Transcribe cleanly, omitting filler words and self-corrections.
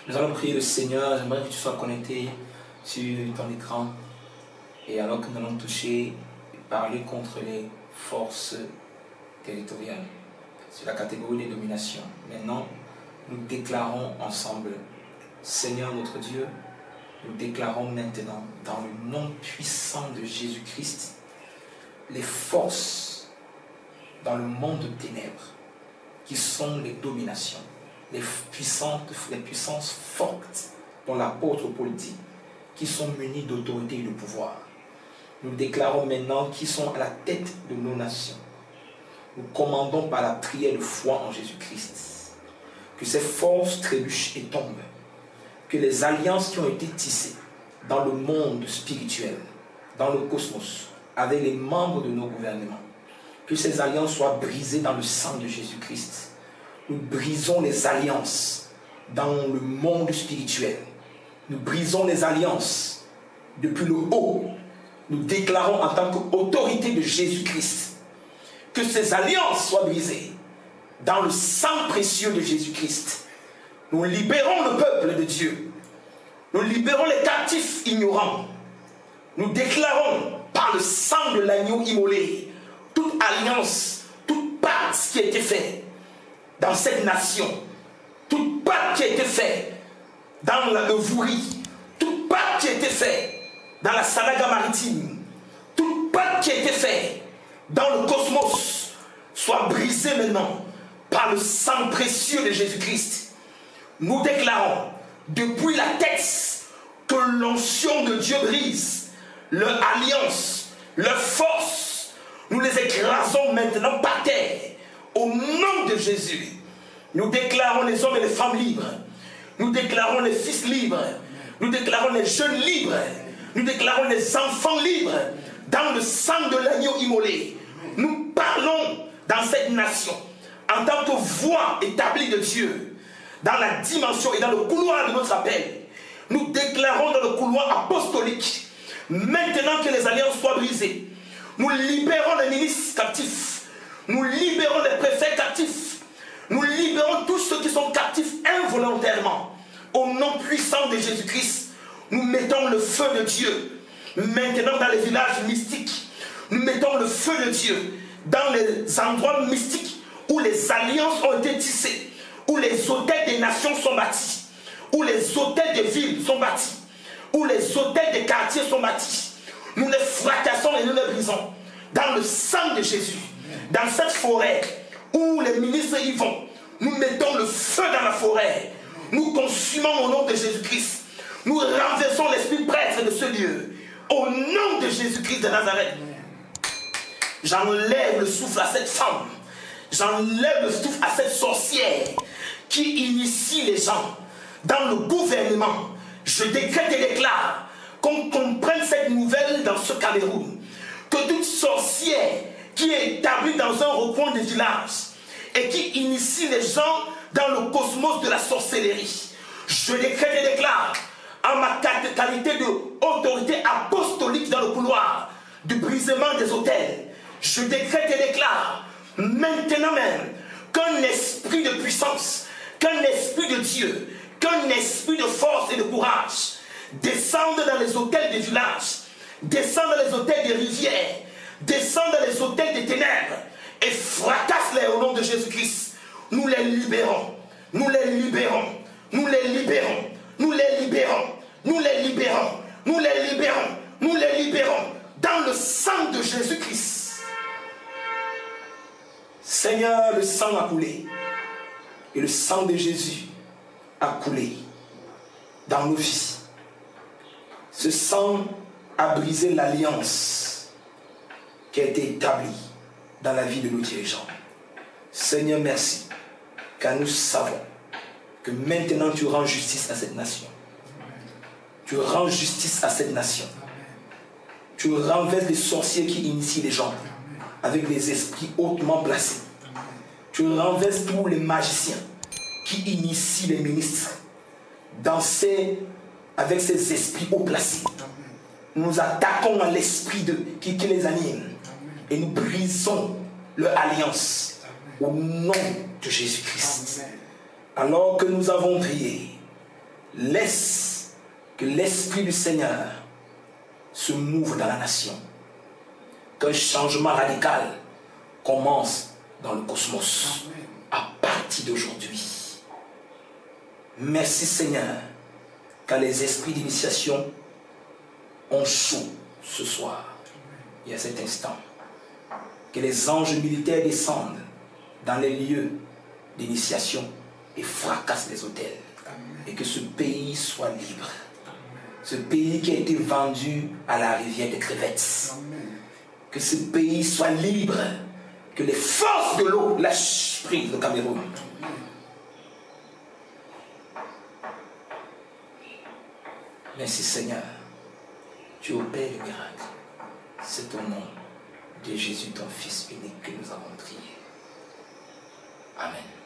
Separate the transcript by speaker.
Speaker 1: Nous allons prier le Seigneur. J'aimerais que tu sois connecté sur ton écran. Et alors que nous allons toucher et parler contre les forces territoriales, sur la catégorie des dominations. Maintenant, nous déclarons ensemble, Seigneur notre Dieu, nous déclarons maintenant, dans le nom puissant de Jésus-Christ, les forces dans le monde de ténèbres, qui sont les dominations, les puissances fortes dont l'apôtre Paul dit, qui sont munies d'autorité et de pouvoir. Nous déclarons maintenant qu'ils sont à la tête de nos nations. Nous commandons par la prière de foi en Jésus-Christ que ces forces trébuchent et tombent, que les alliances qui ont été tissées dans le monde spirituel, dans le cosmos, avec les membres de nos gouvernements, que ces alliances soient brisées dans le sang de Jésus-Christ. Nous brisons les alliances dans le monde spirituel. Nous brisons les alliances depuis le haut. Nous déclarons en tant qu'autorité de Jésus-Christ que ces alliances soient brisées dans le sang précieux de Jésus-Christ. Nous libérons le peuple de Dieu. Nous libérons les captifs ignorants. Nous déclarons par le sang de l'agneau immolé toute alliance, toute pacte qui a été faite dans cette nation, toute pacte qui a été faite dans la Vourie, toute pacte qui a été faite dans la Sanaga maritime, toute pacte qui a été faite dans le cosmos soit brisée maintenant par le sang précieux de Jésus-Christ. Nous déclarons depuis la tête que l'onction de Dieu brise leur alliance, leur force. Nous les écrasons maintenant par terre au nom de Jésus. Nous déclarons les hommes et les femmes libres. Nous déclarons les fils libres. Nous déclarons les jeunes libres. Nous déclarons les enfants libres dans le sang de l'agneau immolé. Nous parlons dans cette nation en tant que voix établie de Dieu dans la dimension et dans le couloir de notre appel. Nous déclarons dans le couloir apostolique maintenant que les alliances soient brisées. Nous libérons les ministres captifs. Nous libérons les préfets captifs. Nous libérons tous ceux qui sont captifs involontairement. Au nom puissant de Jésus-Christ, nous mettons le feu de Dieu maintenant dans les villages mystiques. Nous mettons le feu de Dieu dans les endroits mystiques où les alliances ont été tissées, où les hôtels des nations sont bâtis, où les hôtels des villes sont bâtis, où les hôtels des quartiers sont bâtis. Nous les fracassons et nous les brisons dans le sang de Jésus. Dans cette forêt où les ministres y vont, nous mettons le feu dans la forêt. Nous consumons au nom de Jésus-Christ. Nous renversons l'esprit prêtre de ce lieu. Au nom de Jésus-Christ de Nazareth. J'enlève le souffle à cette femme. J'enlève le souffle à cette sorcière qui initie les gens dans le gouvernement. Je décrète et déclare qu'on comprenne cette nouvelle dans ce Cameroun. Que toute sorcière qui est établie dans un recoin des villages et qui initie les gens dans le cosmos de la sorcellerie, je décrète et déclare en ma qualité d'autorité apostolique dans le couloir du brisement des autels, je décrète et déclare maintenant même qu'un esprit de puissance, qu'un esprit de Dieu, qu'un esprit de force et de courage descende dans les hôtels des villages, descende dans les hôtels des rivières, descende dans les hôtels des ténèbres et fracasse-les au nom de Jésus-Christ. Nous les libérons, nous les libérons, nous les libérons, nous les libérons, nous les libérons, nous les libérons, nous les libérons dans le sang de Jésus-Christ. Seigneur, le sang a coulé et le sang de Jésus a coulé dans nos vies. Ce sang a brisé l'alliance qui a été établie dans la vie de nos dirigeants. Seigneur, merci, car nous savons que maintenant tu rends justice à cette nation. Tu rends justice à cette nation. Tu renverses les sorciers qui initient les gens avec les esprits hautement placés. Tu renverses tous les magiciens qui initient les ministres avec ces esprits haut placés. Nous attaquons à l'esprit qui les anime et nous brisons leur alliance au nom de Jésus-Christ. Alors que nous avons prié, Laisse que l'Esprit du Seigneur se mouve dans la nation. Qu'un changement radical commence dans le cosmos.
Speaker 2: Amen.
Speaker 1: À partir d'aujourd'hui. Merci Seigneur, car les esprits d'initiation ont chaud ce soir et à cet instant. Que les anges militaires descendent dans les lieux d'initiation et fracassent les autels.
Speaker 2: Amen.
Speaker 1: Et que ce pays soit libre.
Speaker 2: Amen.
Speaker 1: Ce pays qui a été vendu à la rivière des crevettes.
Speaker 2: Amen.
Speaker 1: Que ce pays soit libre. Que les forces de l'eau lâchent prise le Cameroun. Merci Seigneur. Tu opères le miracle. C'est au nom de Jésus, ton Fils unique, que nous avons prié. Amen.